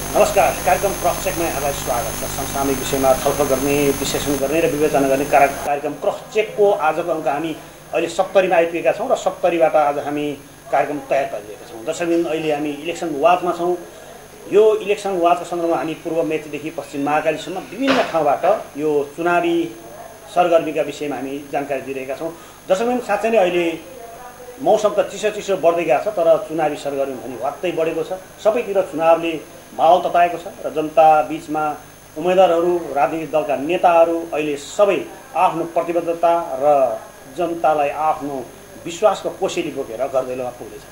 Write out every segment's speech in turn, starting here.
नमस्कार, कार्यक्रम क्रस चेकमा यहाँलाई स्वागत छ। समसामयिक विषयमा छलफल गर्ने, विश्लेषण गर्ने र विवेचना गर्ने कार्यक्रम क्रस चेकको आजको अङ्क हामी अहिले 70 मा आइपुगेका छौँ र 70 बाट आज हामी कार्यक्रम तयार पारिरहेका छौँ। दर्शकबिन, अहिले हामी इलेक्सन वाचमा छौँ। यो इलेक्सन वाचको सन्दर्भमा हामी पूर्व मेचीदेखि पश्चिम महाकालीसम्म विभिन्न ठाउँबाट यो चुनावी सरगर्मीका विषयमा हामी जानकारी दिइरहेका छौँ। दर्शकबिन, साँच्चै नै अहिले मौसम त चिसो बढ्दै गएको छ, तर चुनावी सरगर्मी भने वात्तै बढेको छ। सबैतिर चुनावले माहौल तताएको छ र जनता बीचमा उम्मेदवारहरू, राजनीतिक दलका नेताहरू अहिले सबै आफ्नो प्रतिबद्धता र जनतालाई आफ्नो विश्वासको कोसेली बोकेर घरदैलोमा पुग्दैछ।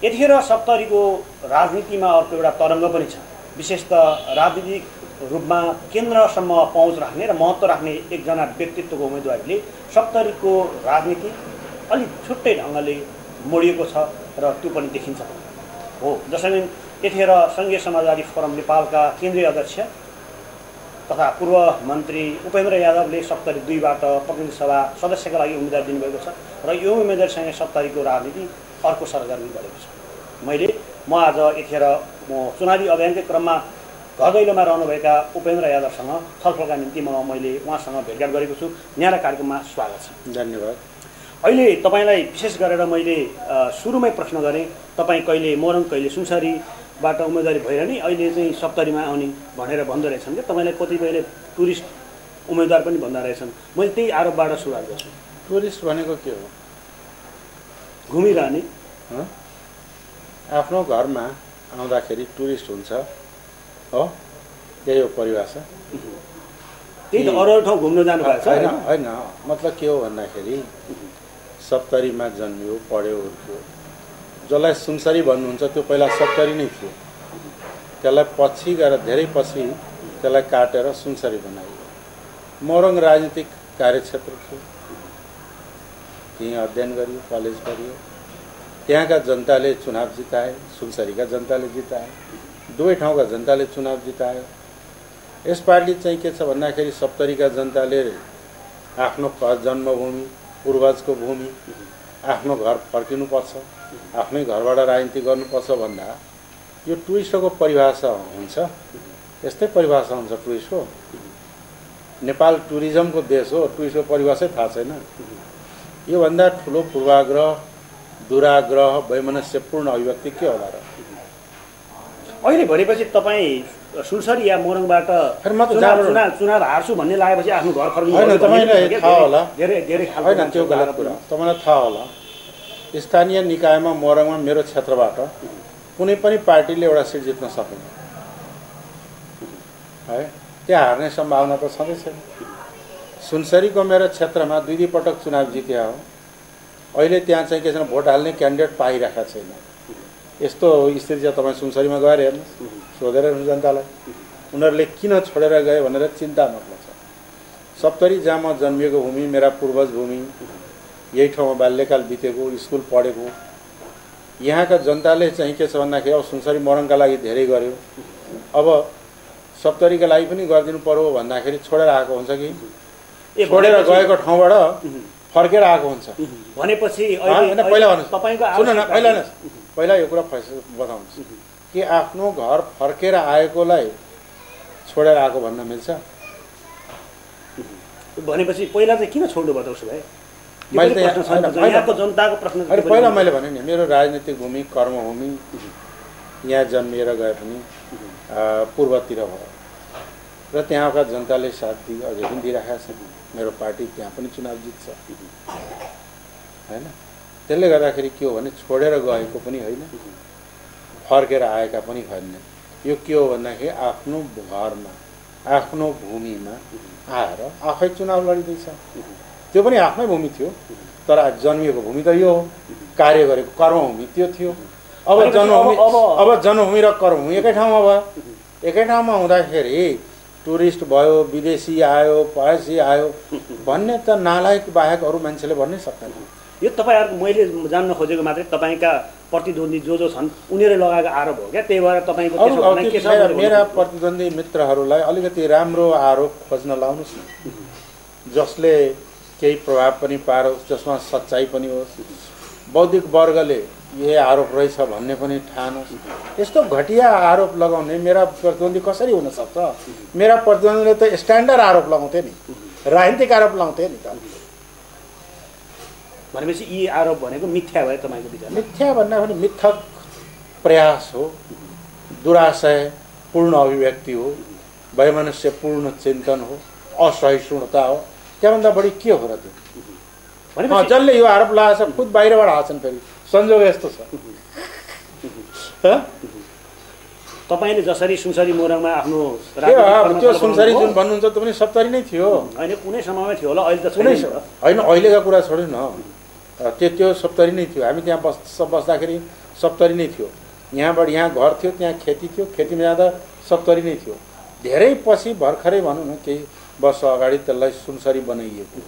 यतिखेर 70 को राजनीतिमा अर्को एउटा तरङ्ग पनि छ। विशेषतः राजनीतिक रूपमा केन्द्रसम्म पहुँच राख्ने र महत्त्व राख्ने एकजना व्यक्तित्वको उम्मेदवारीले 70 को राजनीति अलिक छुट्टै ढङ्गले मोडिएको छ र त्यो पनि देखिन्छ हो। जसरी यतिखेर सङ्घीय समाजवादी फोरम नेपालका केन्द्रीय अध्यक्ष तथा पूर्व मन्त्री उपेन्द्र यादवले 72 बाट प्रतिनिधि सभा सदस्यका लागि उम्मेदवार दिनुभएको छ र यो उम्मेदवारसँग 70 को राजनीति अर्को सरगर्मी बढेको छ। म आज यतिखेर चुनावी अभियानकै क्रममा घरदैलोमा रहनुभएका उपेन्द्र यादवसँग छलफलका निम्ति मैले उहाँसँग भेटघाट गरेको छु। यहाँलाई कार्यक्रममा स्वागत छ। धन्यवाद। अहिले तपाईँलाई विशेष गरेर मैले सुरुमै प्रश्न गरेँ, तपाईँ कहिले मोरङ कहिले सुनसरीबाट उम्मेदवारी भएर नि अहिले चाहिँ 70 मा आउने भनेर भन्दो रहेछन् क्या। तपाईँलाई कतिपयले टुरिस्ट उम्मेदवार पनि भन्दा रहेछन्। मैले त्यही आरोपबाट सुरुवात गर्छु। टुरिस्ट भनेको के हो? घुमिरहने। आफ्नो घरमा आउँदाखेरि टुरिस्ट हुन्छ हो, त्यही हो परिभाषा। त्यही त अरू ठाउँ घुम्न जानु भएको छ होइन। मतलब के हो भन्दाखेरि 70 मा जन्मियो, पढ्यो, हुर्क्यो। जसलाई सुनसरी भन्नुहुन्छ त्यो पहिला 70 नै थियो। त्यसलाई पछि गएर धेरै पछि त्यसलाई काटेर सुनसरी बनाइयो। मोरङ राजनीतिक कार्यक्षेत्र थियो, त्यहीँ अध्ययन गरियो, कलेज गरियो। त्यहाँका जनताले चुनाव जिताए, सुनसरीका जनताले जिताए, दुवै ठाउँका जनताले चुनाव जितायो। यसपालि चाहिँ के छ भन्दाखेरि 70 का जनताले आफ्नो जन्मभूमि, पूर्वजको भूमि, आफ्नो घर फर्किनुपर्छ, आफ्नै घरबाट राजनीति गर्नुपर्छ भन्दा यो टुरिस्टको परिभाषा हुन्छ। यस्तै परिभाषा हुन्छ टुरिस्टको। नेपाल टुरिज्मको देश हो, टुरिस्टको परिभाषै थाहा छैन। योभन्दा ठुलो पूर्वाग्रह, दुराग्रह, वैमनस्यपूर्ण अभिव्यक्ति के होला र? अहिले भनेपछि तपाईँ सुनसरी या मोरङबाट चुनाव हार्छु भन्ने लागेपछि आफ्नो घर फर्किनु होइन। तपाईँलाई थाहा होला, धेरै होइन त्यो गलत कुरा। तपाईँलाई थाहा होला, स्थानीय निकायमा मोरङमा मेरो क्षेत्रबाट कुनै पनि पार्टीले एउटा सिट जित्न सकेन है। त्यहाँ हार्ने सम्भावना त छँदै छैन। सुनसरीको मेरो क्षेत्रमा 2 पटक चुनाव जित्या हो। अहिले त्यहाँ चाहिँ के छैन, भोट हाल्ने क्यान्डिडेट पाइरहेको छैन। यस्तो स्थिति चाहिँ तपाईँ सुनसरीमा गएर हेर्नुहोस्, सोधेर हेर्नुहोस् जनतालाई, उनीहरूले किन छोडेर गए भनेर चिन्ता मतलब छ। 70 जहाँ म जन्मिएको भूमि, मेरा पूर्वज भूमि, यही ठाउँमा बाल्यकाल बितेको, स्कुल पढेको, यहाँका जनताले चाहिँ के छ भन्दाखेरि अब सुनसरी मोरङका लागि धेरै गर्यो, अब 70 का लागि पनि गरिदिनु पर्यो भन्दाखेरि छोडेर आएको हुन्छ कि छोडेर गएको ठाउँबाट फर्केर आएको हुन्छ भनेपछि पहिला भन्नुहोस्, पहिला यो कुरा बताउनुहोस् कि आफ्नो घर फर्केर आएकोलाई छोडेर आएको भन्न मिल्छ? भनेपछि पहिला चाहिँ किन छोड्नु भयो उसो भए? यहाँको जनताको प्रश्न पहिला मैले भने नि, मेरो राजनीतिक भूमि, कर्मभूमि, यहाँ जन्मिएर गए पनि पूर्वतिर भयो र त्यहाँका जनताले साथ दिए, अझै पनि दिइरहेका छन्। मेरो पार्टी त्यहाँ पनि चुनाव जित्छ होइन। त्यसले गर्दाखेरि के हो भने छोडेर गएको पनि होइन, फर्केर आएका पनि होइन। यो के हो भन्दाखेरि आफ्नो घरमा, आफ्नो भूमिमा आएर आफै चुनाव लडिँदैछ। त्यो पनि आफ्नै भूमि थियो, तर जन्मिएको भूमि त यो हो, कार्य गरेको कर्मभूमि त्यो थियो। अब जन्मभूमि र कर्मभूमि एकै ठाउँमा भयो। एकै ठाउँमा हुँदाखेरि टुरिस्ट भयो, विदेशी आयो, पहासी आयो भन्ने त नालायक बाहेक अरू मान्छेले भन्नै सक्दैन। यो तपाईँहरूको मैले जान्न खोजेको मात्रै तपाईँका प्रतिद्वन्दी जो छन् उनीहरूले लगाएको आरोप हो क्या? त्यही भएर तपाईँको मेरा प्रतिद्वन्दी मित्रहरूलाई अलिकति राम्रो आरोप खोज्न लाउनुहोस् न, जसले केही प्रभाव पनि पारोस्, जसमा सच्चाइ पनि होस्। बौद्धिक वर्गले यही आरोप रहेछ भन्ने पनि ठानोस्। यस्तो घटिया आरोप लगाउने मेरा प्रतिद्वन्दी कसरी हुन सक्छ? मेरा प्रतिद्वन्दीले त स्ट्यान्डर्ड आरोप लगाउँथे नि, राजनीतिक आरोप लगाउँथे नि त। भनेपछि यी आरोप भनेको मिथ्या भयो तपाईँको विचारमा? मिथ्या भन्दा पनि मिथक प्रयास हो, दुराशयपूर्ण अभिव्यक्ति हो, वैमनस्यपूर्ण चिन्तन हो, असहिष्णुता हो। त्यहाँभन्दा बढी के हो र त्यो? भनेपछि जसले यो आरोप लगाएको छ खुद बाहिरबाट आछन्। फेरि संयोग यस्तो छ, तपाईँले जसरी सुनसरी मोरङमा आफ्नो त्यो सुनसरी जुन भन्नुहुन्छ त्यो पनि 70 नै थियो होइन? कुनै समयमा थियो होला, अहिले त कुनै होइन। अहिलेका कुरा छोड्नु न, त्यो 70 नै थियो। हामी त्यहाँ बस्दाखेरि 70 नै थियो। यहाँबाट यहाँ घर थियो, त्यहाँ खेती थियो, खेतीमा जाँदा 70 नै थियो। धेरै पछि भर्खरै भनौँ न केही वर्ष अगाडि त्यसलाई सुनसरी बनाइएको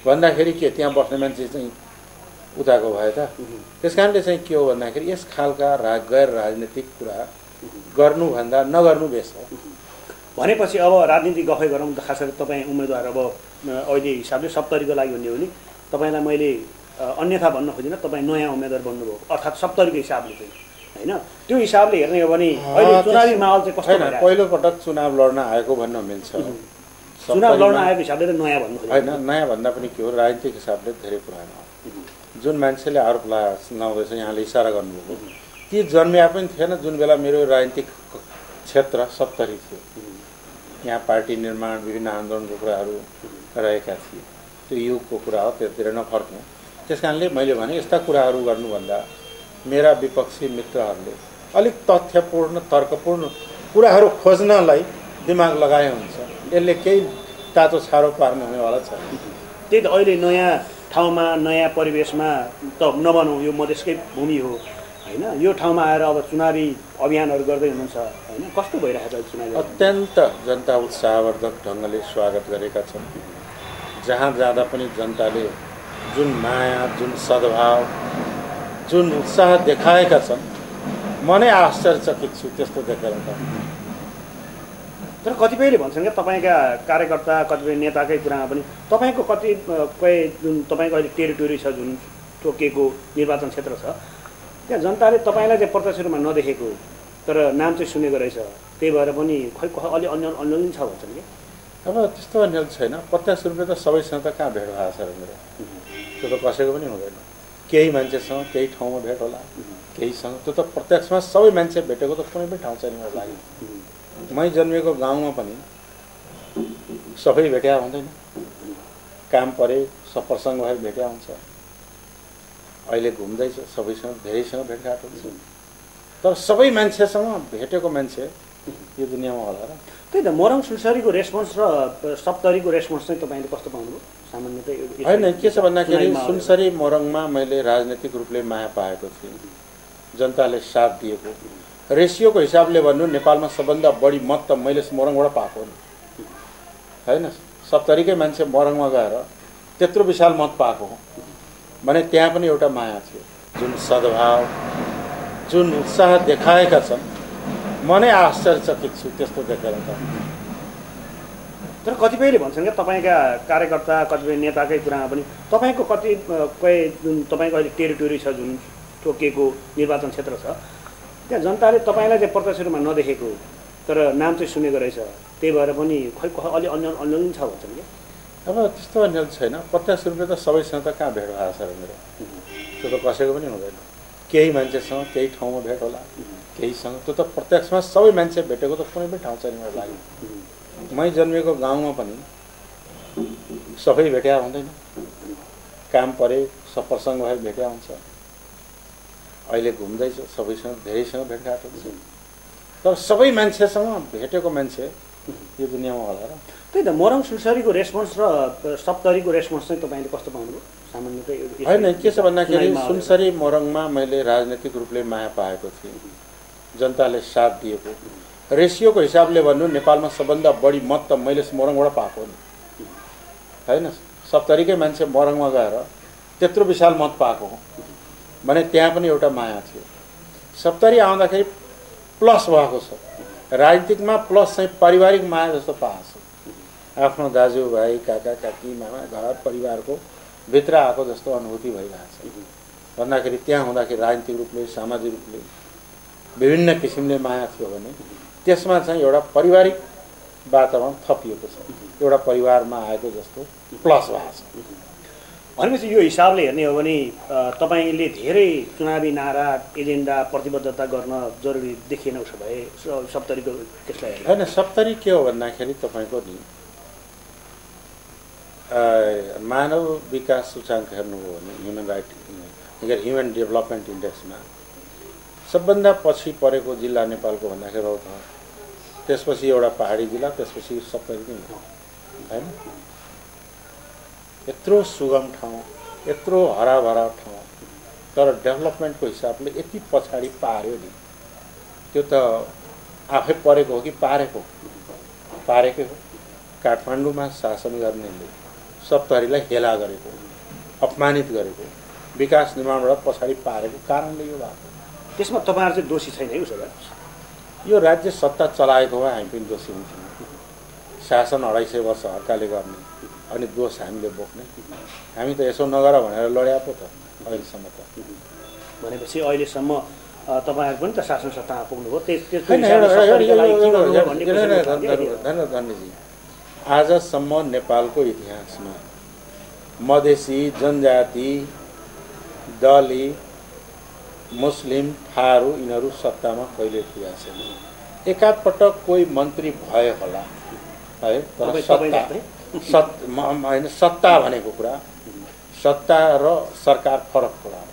भन्दाखेरि के त्यहाँ बस्ने मान्छे चाहिँ उताको भयो त? त्यस कारणले चाहिँ के हो भन्दाखेरि यस खालका गैर राजनीतिक कुरा गर्नुभन्दा नगर्नु बेस हो। भनेपछि अब राजनीति गफै गरौँ त। खास गरी तपाईँ उम्मेदवार अब अहिले हिसाबले 70 को लागि भन्ने हो नि, तपाईँलाई मैले अन्यथा भन्न खोजिनँ। तपाईँ नयाँ उम्मेदवार बन्नुभयो, अर्थात् 70 को हिसाबले चाहिँ होइन? त्यो हिसाबले हेर्ने हो भने अहिले चुनावी माहौल चाहिँ कस्तो भइरहेको छ? पहिलोपटक चुनाव लड्न आएको भन्न मिल्छ। चुनाव लड्न आएको हिसाबले त नयाँ भन्नु होइन, नयाँ भन्दा पनि के हो, राजनीतिक हिसाबले धेरै पुरानो हो। जुन मान्छेले आरोप लाउँदैछ, यहाँले इसारा गर्नुभयो, ती जन्मिया पनि थिएन जुन बेला मेरो राजनीतिक क्षेत्र 70 थियो। यहाँ पार्टी निर्माण, विभिन्न आन्दोलनको कुराहरू रहेका थिए। त्यो युगको कुरा हो, त्यतिर नफर्क्नु। त्यस कारणले मैले भने यस्ता कुराहरू गर्नुभन्दा मेरा विपक्षी मित्रहरूले अलिक तथ्यपूर्ण तर्कपूर्ण कुराहरू खोज्नलाई दिमाग लगाए हुन्छ। यसले केही तातो छारो पार्नु हुनेवाला छ। त्यही त अहिले नयाँ ठाउँमा नयाँ परिवेशमा त नबनौँ, यो मधेसकै भूमि हो होइन? यो ठाउँमा आएर अब चुनावी अभियानहरू गर्दै हुनुहुन्छ होइन? कस्तो भइरहेको छ चुनावी? अत्यन्त जनता उत्साहवर्धक ढङ्गले स्वागत गरेका छन्। जहाँ जाँदा पनि जनताले जुन माया, जुन सद्भाव, जुन उत्साह देखाएका छन्, म नै आश्चर्यचकित छु त्यस्तो देखेर त। तर कतिपयले भन्छन् क्या तपाईँका कार्यकर्ता, कतिपय नेताकै कुरामा पनि तपाईँको कतिपय जुन तपाईँको अहिले टेरिटोरी छ, जुन तोकिएको निर्वाचन क्षेत्र छ, त्यहाँ जनताले तपाईँलाई चाहिँ प्रत्यक्ष रूपमा नदेखेको तर नाम चाहिँ सुनेको रहेछ। त्यही भएर पनि खै अलि अन्य छ भन्छन् कि? अब त्यस्तो अन्यल छैन। प्रत्यक्ष रूपले त सबैसँग त कहाँ भेट भएको छ र मेरो? त्यो त कसैको पनि हुँदैन। केही मान्छेसँग केही ठाउँमा भेट होला, केहीसँग। त्यो त प्रत्यक्षमा सबै मान्छे भेटेको त कुनै पनि ठाउँ छैन मेरो लागि। मै जन्मेको गाउँमा पनि सबै भेट्या हुँदैन। काम परे, सप्रसङ्ग भएर भेट्या हुन्छ। अहिले घुम्दैछ, सबैसँग धेरैसँग भेटघाट हुन्छ। तर सबै मान्छेसँग भेटेको मान्छे यो दुनियाँमा होला र? त्यही त मोरङ सुनसरीको रेस्पोन्स र 70 को रेस्पोन्स चाहिँ तपाईँले कस्तो पाउनुभयो सामान्यतः? होइन, के छ भन्दाखेरि सुनसरी मोरङमा मैले राजनीतिक रूपले माया पाएको थिएँ, जनताले साथ दिएको। रेसियोको हिसाबले भन्नु नेपालमा सबभन्दा बढी मत त मैले मोरङबाट पाएको नि होइन? 70 कै मान्छे मोरङमा गएर त्यत्रो विशाल मत पाएको हो भने त्यहाँ पनि एउटा माया थियो, जुन सद्भाव, जुन उत्साह देखाएका छन्। म नै आश्चर्यचकित छु त्यस्तो देखेर त। तर कतिपयले भन्छन् क्या तपाईँका कार्यकर्ता, कतिपय नेताकै कुरामा पनि तपाईँको कतिपय जुन तपाईँको अहिले टेरिटोरी छ, जुन तोकिएको निर्वाचन क्षेत्र छ, त्यहाँ जनताले तपाईँलाई चाहिँ प्रत्यक्ष रूपमा नदेखेको तर नाम चाहिँ सुनेको रहेछ। त्यही भएर पनि खै अलि अन्य छ भन्छन् कि? अब त्यस्तो अन्यल छैन। प्रत्यक्ष रूपले त सबैसँग त कहाँ भेट भएको छ र मेरो? त्यो त कसैको पनि हुँदैन। केही मान्छेसँग केही ठाउँमा भेट होला, केहीसँग। त्यो त प्रत्यक्षमा सबै मान्छे भेटेको त कुनै पनि ठाउँ छैन मेरो लागि। मै जन्मेको गाउँमा पनि सबै भेट्या हुँदैन। काम परे, सप्रसङ्ग भएर भेट्या हुन्छ। अहिले घुम्दैछ, सबैसँग धेरैसँग भेटघाट हुन्छ। तर सबै मान्छेसँग भेटेको मान्छे यो दुनियाँमा होला र? त्यही त मोरङ सुनसरीको रेस्पोन्स र 70 को रेस्पोन्स चाहिँ तपाईँले कस्तो पाउनुभयो सामान्यतः? होइन, के छ भन्दाखेरि सुनसरी मोरङमा मैले राजनीतिक रूपले माया पाएको थिएँ, जनताले साथ दिएको। रेसियोको हिसाबले भन्नु नेपालमा सबभन्दा बढी मत त मैले मोरङबाट पाएको नि होइन? 70 कै मान्छे मोरङमा गएर त्यत्रो विशाल मत पाएको हो भने त्यहाँ पनि एउटा माया थियो। 70 आउँदाखेरि प्लस भएको छ। राजनीतिकमा प्लस चाहिँ पारिवारिक माया जस्तो पाएको छ। आफ्नो दाजुभाइ, काका काकी, मामा, घर परिवारको भित्र आएको जस्तो अनुभूति भइरहेको छ। भन्दाखेरि त्यहाँ हुँदाखेरि राजनीतिक रूपले सामाजिक रूपले विभिन्न किसिमले माया थियो भने त्यसमा चाहिँ एउटा पारिवारिक वातावरण थपिएको छ, एउटा परिवारमा आएको जस्तो प्लस भएको छ। भनेपछि यो हिसाबले हेर्ने हो भने तपाईँले धेरै चुनावी नारा एजेन्डा प्रतिबद्धता गर्न जरुरी देखिएन उसो भए सप्तरीको त्यसलाई होइन। सप्तरी के हो भन्दाखेरि तपाईँको नि मानव विकास सूचाङ्क हेर्नुभयो भने ह्युमन डेभलपमेन्ट इन्डेक्समा सबभन्दा पछि परेको जिल्ला नेपालको भन्दाखेरि रौतहट, त्यसपछि एउटा पहाडी जिल्ला, त्यसपछि सप्तरी नै हो होइन। यत्रो सुगम ठाउँ, यत्रो हराभरा ठाउँ, तर डेभलपमेन्टको हिसाबले यति पछाडि पार्यो नि, त्यो त आफै परेको हो कि पारेकै हो। काठमाडौँमा शासन गर्नेले सप्तरीलाई हेला गरेको, अपमानित गरेको, विकास निर्माणबाट पछाडि पारेको कारणले यो भएको। त्यसमा तपाईँहरू चाहिँ दोषी छैन है उसो भए? यो राज्य सत्ता चलाएको भए हामी पनि दोषी हुन्थ्यौँ। शासन 250 वर्ष हर्काले गर्ने अनि दोष हामीले बोक्ने, हामी त यसो नगर भनेर लड्या पो त अहिलेसम्म त। भनेपछि अहिलेसम्म तपाईँहरू पनि त शासन सत्तामा पुग्नुभयो। धन्यजी, आजसम्म नेपालको इतिहासमा मधेसी, जनजाति, दलित, मुस्लिम, थारू यिनीहरू सत्तामा कहिले पुगेका छैन। एकापटक कोही मन्त्री भए होला है, तर सत्ता भनेको कुरा, सत्ता र सरकार फरक कुरा हो।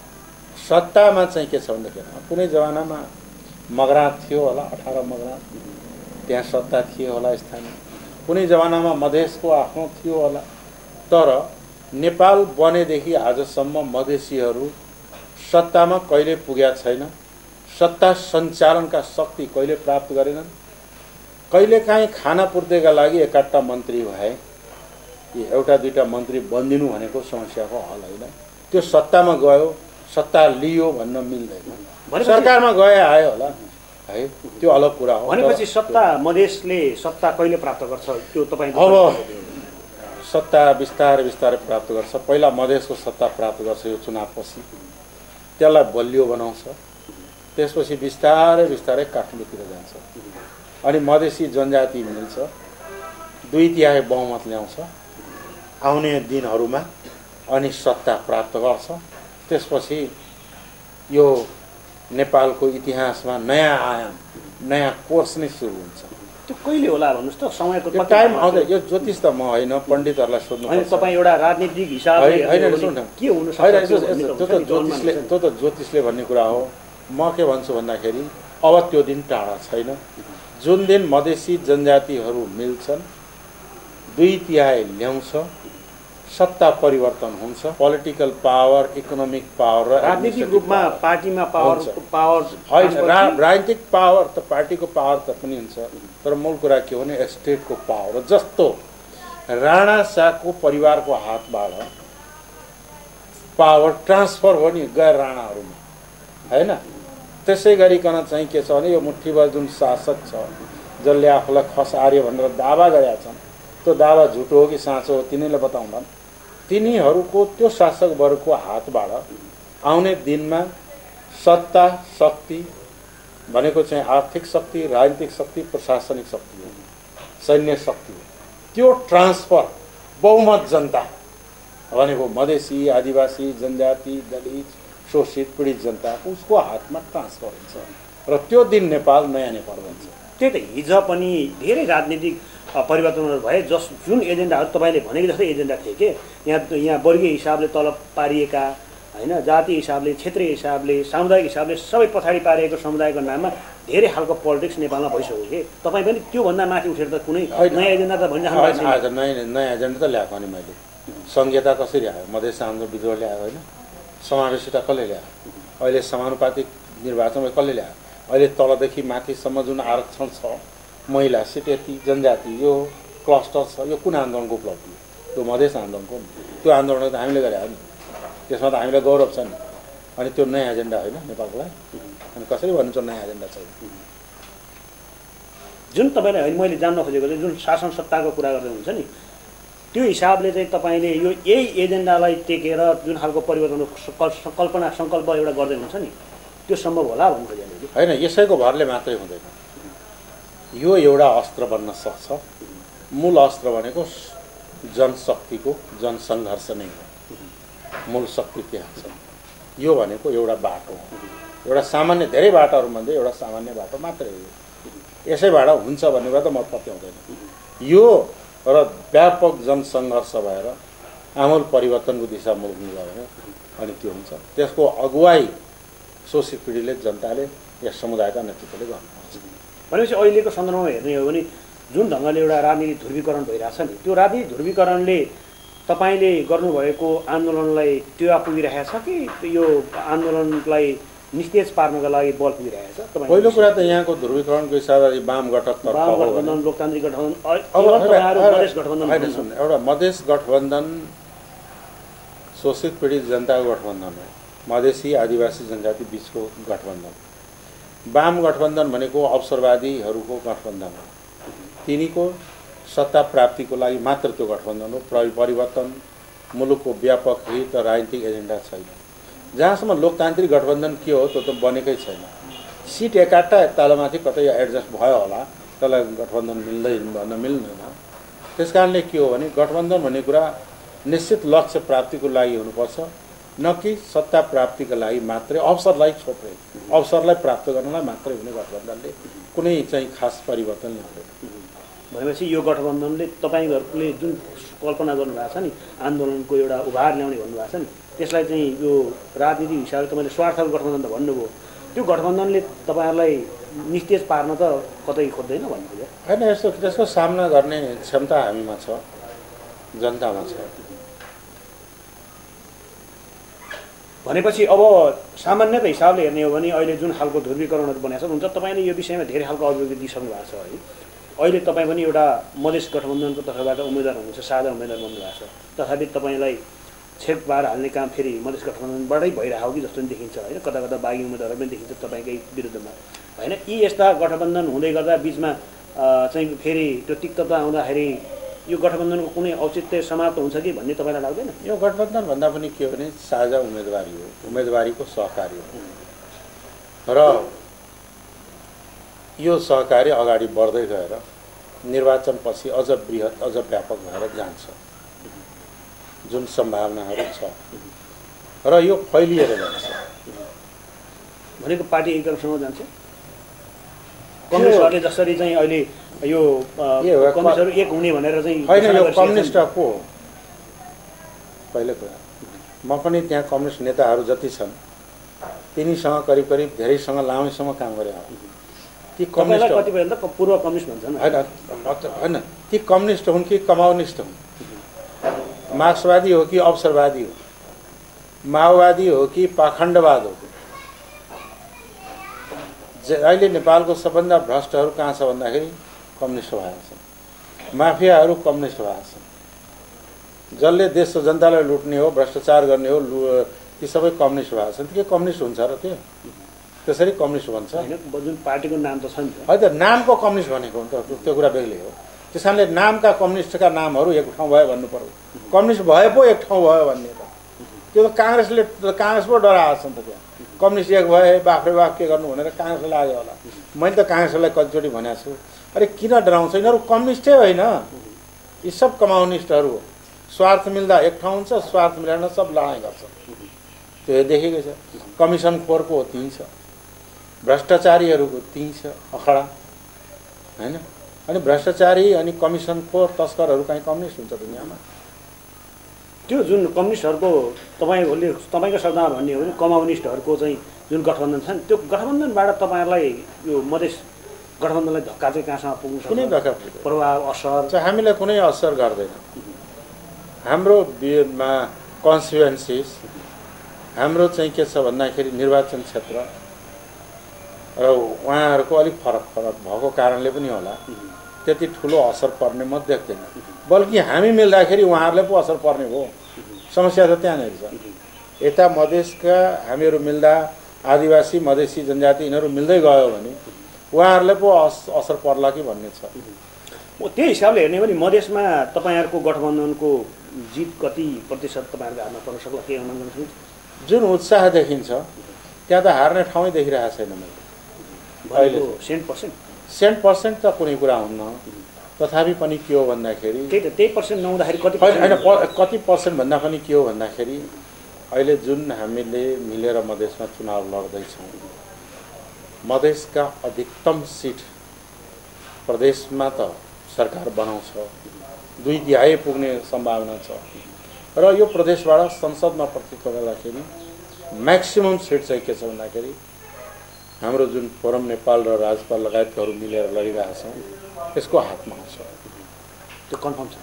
सत्तामा चाहिँ के छ भन्दाखेरि कुनै जमानामा मगराँ थियो होला, 18 मगराँ, त्यहाँ सत्ता थियो होला स्थानीय। कुनै जमानामा मधेसको आफ्नो थियो होला, तर नेपाल बनेदेखि आजसम्म मधेसीहरू सत्तामा कहिले पुगेका छैन। सत्ता सञ्चालनका शक्ति कहिले प्राप्त गरेनन्। कहिलेकाहीँ खाना पूर्तिका लागि एकाटा मन्त्री भए, एउटा दुईटा मन्त्री बनिदिनु भनेको समस्याको हल होइन। त्यो सत्तामा गयो, सत्ता लियो भन्न मिल्दैन। सरकारमा गए आयो होला है, त्यो अलग कुरा हो। भनेपछि सत्ता मधेसले सत्ता कहिले प्राप्त गर्छ त्यो तपाईँ? अब सत्ता बिस्तारै बिस्तारै प्राप्त गर्छ। पहिला मधेसको सत्ता प्राप्त गर्छ यो चुनावपछि, त्यसलाई बलियो बनाउँछ, त्यसपछि बिस्तारै बिस्तारै काठमाडौँतिर जान्छ। अनि मधेसी जनजाति मिल्छ, 2/3 बहुमत ल्याउँछ आउने दिनहरूमा, अनि सत्ता प्राप्त गर्छ। त्यसपछि यो नेपालको इतिहासमा नयाँ आयाम, नयाँ कोर्स नै सुरु हुन्छ। त्यो कहिले होला भन्नुहोस् त? समयको टाइम आउँदै। यो ज्योतिष त म होइन, पण्डितहरूलाई सोध्नु पर्छ। तपाईँ एउटा राजनीतिक हिसाबले के हुनु सक्छ? त्यो त ज्योतिषले भन्ने कुरा हो। म के भन्छु भन्दाखेरि अब त्यो दिन टाढा छैन जुन दिन मधेसी जनजातिहरू मिल्छन्, 2/3 ल्याउँछ, सत्ता परिवर्तन हुन्छ। पोलिटिकल पावर, इकोनोमिक पावर र राजनीतिक रूपमा पार्टीमा पावर राजनीतिक पावर त पार्टीको पावर त पनि हुन्छ, तर मूल कुरा के हो भने स्टेटको पावर। जस्तो राणा शाहको परिवारको हातबाट पावर ट्रान्सफर हो नि गैर राणाहरूमा होइन। त्यसै गरिकन चाहिँ के छ भने यो मुठ्ठीभर जुन शासक छ जसले आफूलाई खस आर्य भनेर दावा गरेका छन्, त्यो दावा झुटो हो कि साँचो हो तिनीहरूले बताउँछन्। तिनीहरूको त्यो शासक वर्गको हातबाट आउने दिनमा सत्ता शक्ति भनेको चाहिँ आर्थिक शक्ति, राजनीतिक शक्ति, प्रशासनिक शक्ति हो, सैन्य शक्ति हो। त्यो ट्रान्सफर बहुमत जनता भनेको मधेसी, आदिवासी, जनजाति, दलित, शोषित, पीडित जनता उसको हातमा ट्रान्सफर हुन्छ र त्यो दिन नेपाल नयाँ नेपाल बन्छ। त्यही त हिजो पनि धेरै राजनीतिक परिवर्तनहरू भए जुन एजेन्डाहरू तपाईँले भनेको जस्तै एजेन्डा थिए के यहाँ वर्गीय हिसाबले तलब पारिएका होइन, जातीय हिसाबले, क्षेत्रीय हिसाबले, सामुदायिक हिसाबले सबै पछाडि पारिएको समुदायको नाममा धेरै खालको पोलिटिक्स नेपालमा भइसक्यो कि तपाईँ पनि त्योभन्दा माथि उठेर त कुनै नयाँ एजेन्डा त भनिराख्नु भएको छैन। नयाँ एजेन्डा त ल्याएको नि मैले। संहिता कसरी आयो? मधेस आन्दोलन विद्रोह ल्यायो होइन, समावेशिता कसले ल्यायो? अहिले समानुपातिक निर्वाचन कसले ल्यायो? अहिले तलदेखि माथिसम्म जुन आरक्षण छ, महिला सिट यति, जनजाति यो क्लस्टर छ, यो कुन आन्दोलनको उपलब्धि? त्यो मधेस आन्दोलनको। त्यो आन्दोलन त हामीले गरे हो नि, त्यसमा त हामीलाई गौरव छ नि। अनि त्यो नयाँ एजेन्डा होइन नेपालको लागि? अनि कसरी भन्नुहुन्छ नयाँ एजेन्डा छैन? जुन तपाईँलाई मैले जान्न खोजेको चाहिँ जुन शासन सत्ताको कुरा गर्दै हुन्छ नि, त्यो हिसाबले चाहिँ तपाईँले यही एजेन्डालाई टेकेर जुन खालको परिवर्तनको कल्पना सङ्कल्प एउटा गर्दै हुन्छ नि त्यो सम्भव होला भन्नु खोजेको होइन। यसैको भरले मात्रै हुँदैन, यो एउटा अस्त्र बन्न सक्छ। मूल अस्त्र भनेको जनशक्तिको जनसङ्घर्ष नै हो, मूल शक्ति त्यहाँ छ। यो भनेको एउटा बाटो हो, एउटा सामान्य, धेरै बाटोहरूमध्ये एउटा सामान्य बाटो मात्रै हो। यसैबाट हुन्छ भन्ने कुरा त म पत्याउँदैन। यो र व्यापक जनसङ्घर्ष भएर आमूल परिवर्तनको दिशा मुल्नु गयो भने अनि त्यो हुन्छ। त्यसको अगुवाई शोषित पिँढीले, जनताले, यस समुदायका नेतृत्वले गर्नुपर्छ। भनेपछि अहिलेको सन्दर्भमा हेर्ने हो भने जुन ढङ्गले एउटा राजनीतिक ध्रुवीकरण भइरहेछ नि, त्यो राजनीतिक ध्रुवीकरणले तपाईँले गर्नुभएको आन्दोलनलाई टेवा पुगिरहेको छ कि यो आन्दोलनलाई निस्तेज पार्नका लागि बल पुगिरहेको छ? पहिलो कुरा त यहाँको ध्रुवीकरणको हिसाबले वाम गठबन्धन, लोकतान्त्रिक गठबन्धन, एउटा मधेस गठबन्धन शोषित पीडित जनताको गठबन्धन हो, मधेसी आदिवासी जनजाति बिचको गठबन्धन। वाम गठबन्धन भनेको अवसरवादीहरूको गठबन्धन हो, तिनीको सत्ता प्राप्तिको लागि मात्र त्यो गठबन्धन हो। परिवर्तन, मुलुकको व्यापक हित र राजनीतिक एजेन्डा छैन। जहाँसम्म लोकतान्त्रिक गठबन्धन के हो त्यो त बनेकै छैन। सिट एकाटा तालमाथि कतै एडजस्ट भयो होला, त्यसलाई गठबन्धन मिल्दैन। त्यस कारणले के हो भने गठबन्धन भन्ने कुरा निश्चित लक्ष्य प्राप्तिको लागि हुनुपर्छ, न कि सत्ता प्राप्तिका लागि मात्रै, अवसरलाई छोप्रे अवसरलाई प्राप्त गर्नलाई मात्रै हुने गठबन्धनले कुनै चाहिँ खास परिवर्तन ल्याउँदैन। भनेपछि यो गठबन्धनले तपाईँहरूले जुन कल्पना गर्नुभएको छ नि आन्दोलनको एउटा उभार ल्याउने भन्नुभएको छ नि, त्यसलाई चाहिँ यो राजनीतिक हिसाबले तपाईँले स्वार्थको गठबन्धन त भन्नुभयो, त्यो गठबन्धनले तपाईँहरूलाई निस्तेज पार्न त कतै खोज्दैन भन्नुभयो? होइन, यस्तो त्यसको सामना गर्ने क्षमता हामीमा छ, जनतामा छ। भनेपछि अब सामान्यत हिसाबले हेर्ने हो भने अहिले जुन खालको ध्रुवीकरणहरू बनेको छ हुन्छ, तपाईँले यो विषयमा धेरै खालको अभिव्यक्ति दिइसक्नु भएको छ है। अहिले तपाईँ पनि एउटा मधेस गठबन्धनको तर्फबाट उम्मेदवार हुनुहुन्छ, साझा उम्मेदवार बन्नुभएको छ, तथापि तपाईँलाई छेक बार हाल्ने काम फेरि मधेस गठबन्धनबाटै भइरहेको कि जस्तो पनि देखिन्छ होइन। कता कता बागी उम्मेदवार पनि देखिन्छ तपाईँकै विरुद्धमा होइन। यी यस्ता गठबन्धन हुँदै गर्दा बिचमा चाहिँ फेरि त्यो तिक्तता आउँदाखेरि यो गठबन्धनको कुनै औचित्य समाप्त हुन्छ कि भन्ने तपाईँलाई लाग्दैन? यो गठबन्धन भन्दा पनि के हो भने साझा उम्मेदवारी हो, उम्मेदवारीको सहकारी हो र यो सहकारी अगाडि बढ्दै गएर निर्वाचनपछि अझ बृहत, अझ व्यापक भएर जान्छ, जुन सम्भावनाहरू छ र यो फैलिएर जान्छ। भनेको पार्टी एकअर्कासँग जान्छ। कम्युनिस्टहरूले जसरी चाहिँ अहिले यो कम्युनिस्टहरू एक हुने भनेर चाहिँ होइन, यो कम्युनिस्ट को हो पहिलो कुरा। म पनि त्यहाँ कम्युनिस्ट नेताहरू जति छन् तिनीसँग करिब करिब धेरैसँग लामैसम्म काम गरेँ। ती कम्युनिस्ट कतिपय त पूर्व कम्युनिस्ट भन्छन् होइन, ती कम्युनिस्ट हुन् कि कम्युनिस्ट हुन्, मार्क्सवादी हो कि अवसरवादी हो, माओवादी हो कि पाखण्डवाद हो। अहिले नेपालको सबभन्दा भ्रष्टहरू कहाँ छ भन्दाखेरि कम्युनिस्ट भएका छन्, माफियाहरू कम्युनिस्ट भएका छन्। जसले देश र जनतालाई लुट्ने हो, भ्रष्टाचार गर्ने हो, ती सबै कम्युनिस्ट भएका छन्। के कम्युनिस्ट हुन्छ र त्यो? त्यसरी कम्युनिस्ट भन्छ। जुन पार्टीको नाम त छ नि, होइन नामको कम्युनिस्ट भनेको हो त, त्यो कुरा बेग्लै हो। त्यस कारणले नामका कम्युनिस्टका नामहरू एक ठाउँ भयो भन्नु पर्यो, कम्युनिस्ट भए पो एक ठाउँ भयो भन्ने त त्यो त काङ्ग्रेस पो डराएको छ नि त। त्यहाँ कम्युनिस्ट एक भए बाख्रे बाख के गर्नु भनेर काङ्ग्रेसले लाग्यो होला। मैले त काङ्ग्रेसलाई कतिचोटि भनेको छु, अरे किन डराउँछ, यिनीहरू कम्युनिस्टै होइन, यी सब कम्युनिस्टहरू हो। स्वार्थ मिल्दा एक ठाउँ हुन्छ, स्वार्थ मिलेन सब लडाइँ गर्छ। त्यो देखेकै छ। कमिसन खोरको त्यहीँ छ, भ्रष्टाचारीहरूको त्यहीँ छ अखडा होइन। अनि भ्रष्टाचारी अनि कमिसन खोर तस्करहरू कहीँ कम्युनिस्ट हुन्छ दुनियाँमा? त्यो जुन कम्युनिस्टहरूको तपाईँको शब्दमा भन्ने हो भने कम्युनिस्टहरूको चाहिँ जुन गठबन्धन छ नि, त्यो गठबन्धनबाट तपाईँहरूलाई यो मधेस गठबन्धनलाई धक्का चाहिँ कहाँसम्म पुग्नु सक्छ? कुनै धक्का प्रभाव असर चाहिँ हामीलाई कुनै असर गर्दैन। हाम्रो कन्स्टिट्युएन्सिज हाम्रो चाहिँ के छ भन्दाखेरि निर्वाचन क्षेत्र र उहाँहरूको अलिक फरक भएको कारणले पनि होला त्यति ठुलो असर पर्ने म देख्दैन। बल्कि हामी मिल्दाखेरि उहाँहरूलाई पो असर पर्ने हो। समस्या त त्यहाँनिर छ। यता मधेसका हामीहरू मिल्दा आदिवासी मधेसी जनजाति यिनीहरू मिल्दै गयो भने उहाँहरूलाई पो असर पर्ला कि भन्ने छ। त्यही हिसाबले हेर्ने भने मधेसमा तपाईँहरूको गठबन्धनको जित कति प्रतिशत तपाईँहरूको हातमा पर्न सक्ला के अनुमान गर्न सक्नुहुन्छ? जुन उत्साह देखिन्छ त्यहाँ त हार्ने ठाउँै देखिरहेको छैन मैले अहिले। 100% त कुनै कुरा हुन्न, तथापि पनि के हो भन्दाखेरि त्यही पर्सेन्ट नहुँदाखेरि कति होइन कति पर्सेन्ट भन्दा पनि के हो भन्दाखेरि अहिले जुन हामीले मिलेर मधेसमा चुनाव लड्दैछौँ, मधेसका अधिकतम सिट प्रदेशमा त सरकार बनाउँछ, 2/3 पुग्ने सम्भावना छ र यो प्रदेशबाट संसदमा प्रतिनिधित्व गर्दाखेरि म्याक्सिमम सिट चाहिँ के छ भन्दाखेरि हाम्रो जुन फोरम नेपाल र राजपाल लगायतकाहरू मिलेर लडिरहेका छौँ यसको हातमा आउँछ। त्यो कन्फर्म छ,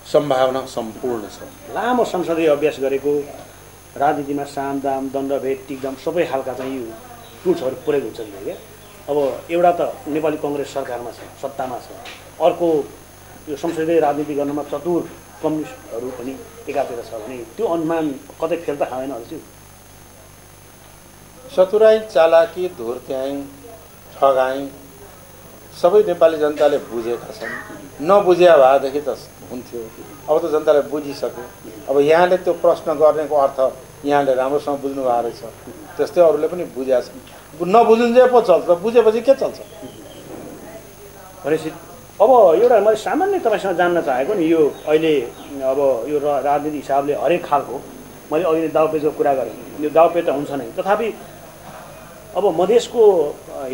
सम्भावना सम्पूर्ण छ। लामो संसदीय अभ्यास गरेको, राजनीतिमा साम दाम दण्डभेद टिकदम सबै खालका चाहिँ यो टुल्सहरू प्रयोग हुन्छ नि क्या। अब एउटा त नेपाली कङ्ग्रेस सरकारमा छ, सत्तामा छ, अर्को यो संसदीय राजनीति गर्नमा चतुर कम्युनिस्टहरू पनि एकातिर छ भने त्यो अनुमान कतै फेल त खाँदैन हजुर? चतुराई, चालाकी, धुर्त्याई, ठगाई सबै नेपाली जनताले बुझेका छन्। नबुझ्या भएदेखि त हुन्थ्यो, अब त जनताले बुझिसक्यो। अब यहाँले त्यो प्रश्न गर्नेको अर्थ यहाँले राम्रोसँग बुझ्नु भएको रहेछ, त्यस्तै अरूले पनि बुझेका छन्। नबुझुन्जे पो चल्छ, बुझेपछि के चल्छ? भनेपछि अब एउटा मैले सामान्य तपाईँसँग जान्न चाहेको नि, यो अहिले अब यो राजनीति हिसाबले हरेक खालको, मैले अघि दाउपेचको कुरा गरेँ, यो दाउपेच त हुन्छ नै, तथापि अब मधेसको